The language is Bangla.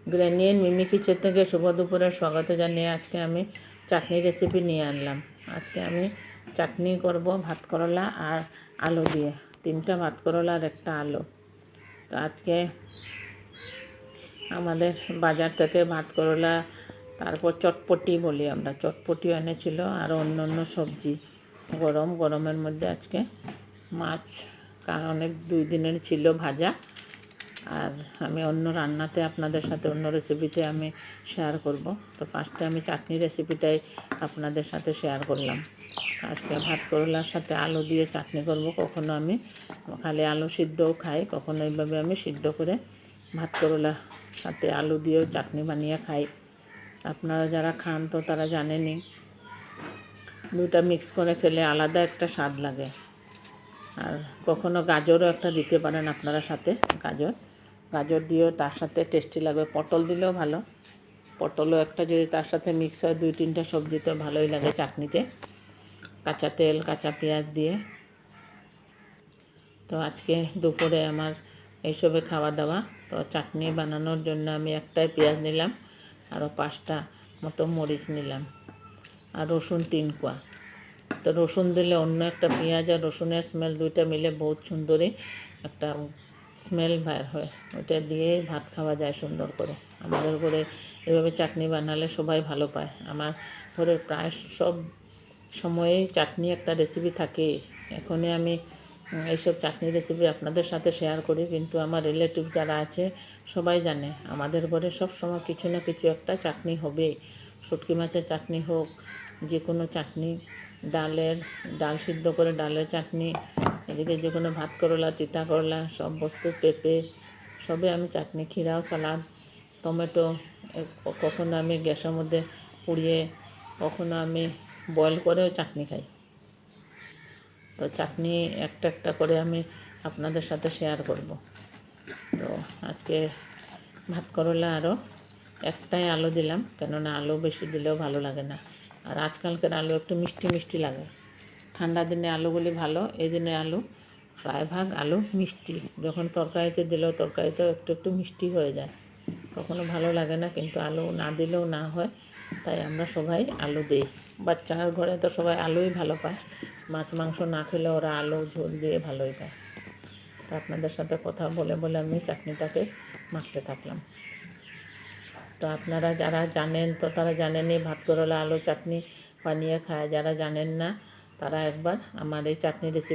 গ্র্যানি এন্ড মিমি কিচেন থেকে শুভ দুপুরের স্বাগত জানিয়ে আজকে আমি চাটনি রেসিপি নিয়ে আনলাম। আজকে আমি চাটনি করব ভাত করলা আর আলু দিয়ে, 3টা ভাত করলা আর একটা আলু। তো আজকে আমাদের বাজার থেকে ভাত করলা, তারপর চটপটি বলি আমরা, চটপটি এনেছিল আর অন্য অন্য সবজি। গরমের মধ্যে আজকে মাছ অনেক 2 দিনের ছিল ভাজা। আর আমি অন্য রান্নাতে আপনাদের সাথে অন্য রেসিপিতে আমি শেয়ার করব। তো ফার্স্টে আমি চাটনি রেসিপিটাই আপনাদের সাথে শেয়ার করলাম। আজকে ভাত করলার সাথে আলু দিয়ে চাটনি করব। কখনো আমি খালি আলু সিদ্ধও খাই, কখনো এইভাবে আমি সিদ্ধ করে ভাত করলার সাথে আলু দিয়েও চাটনি বানিয়ে খাই। আপনারা যারা খান তো তারা জানেনই, দুটা মিক্স করে খেলে আলাদা একটা স্বাদ লাগে। আর কখনো গাজরও একটা দিতে পারেন আপনারা সাথে, গাজর দিয়েও তার সাথে টেস্টি লাগবে। পটল দিলেও ভালো, পটলও একটা যদি তার সাথে মিক্স হয়, 2-3টা সবজি তো ভালোই লাগে চাটনিতে, কাঁচা তেল কাঁচা পেঁয়াজ দিয়ে। তো আজকে দুপুরে আমার এইসবে খাওয়া দাওয়া। তো চাটনি বানানোর জন্য আমি একটাই পেঁয়াজ নিলাম, আরও 5টা মতো মরিচ নিলাম, আর রসুন 3 কোয়া। তো রসুন দিলে অন্য একটা, পেঁয়াজ আর রসুনের স্মেল দুইটা মিলে বহুত সুন্দরই একটা স্মেল বের হয়, ওইটা দিয়েই ভাত খাওয়া যায় সুন্দর করে। আমাদের ঘরে এভাবে চাটনি বানালে সবাই ভালো পায়। আমার ঘরের প্রায় সব সময়েই চাটনি একটা রেসিপি থাকে। এখনই আমি এইসব চাটনি রেসিপি আপনাদের সাথে শেয়ার করি, কিন্তু আমার রিলেটিভস যারা আছে সবাই জানে আমাদের ঘরে সব সময় কিছু না কিছু একটা চাটনি হবেই। শুটকি মাছের চাটনি হোক, যে কোনো চাটনি, ডাল সিদ্ধ করে ডালের চাটনি, এদিকে যে কোনো ভাত করলা, তিতা করলা, সব বস্তু, পেঁপে, সবে আমি চাটনি, খিরাও, সালাদ, টমেটো, কখনো আমি গ্যাসের মধ্যে পুড়িয়ে, কখনো আমি বয়েল করেও চাটনি খাই। তো চাটনি একটা একটা করে আমি আপনাদের সাথে শেয়ার করব। তো আজকে ভাত করলা আরও একটাই আলু দিলাম, কেননা আলু বেশি দিলেও ভালো লাগে না। আর আজকালকার আলু একটু মিষ্টি মিষ্টি লাগে। ঠান্ডা দিনে আলুগুলি ভালো, এই দিনে আলু প্রায় ভাগ আলু মিষ্টি। যখন তরকারিতে দিলেও তরকারিতেও একটু একটু মিষ্টি হয়ে যায়, কখনো ভালো লাগে না। কিন্তু আলু না দিলেও না হয়, তাই আমরা সবাই আলু দিই। বাচ্চার ঘরে তো সবাই আলুই ভালো পায়, মাছ মাংস না খেলে ওরা আলু ঝোল দিয়ে ভালোই পায়। তো আপনাদের সাথে কথা বলে বলে আমি চাটনিটাকে মাখতে থাকলাম। তো আপনারা যারা জানেন তো তারা জানেনই ভাত করলা আলু চাটনি বানিয়ে খায়, যারা জানেন না তারা একবার আমার এই চাটনি রেসিপি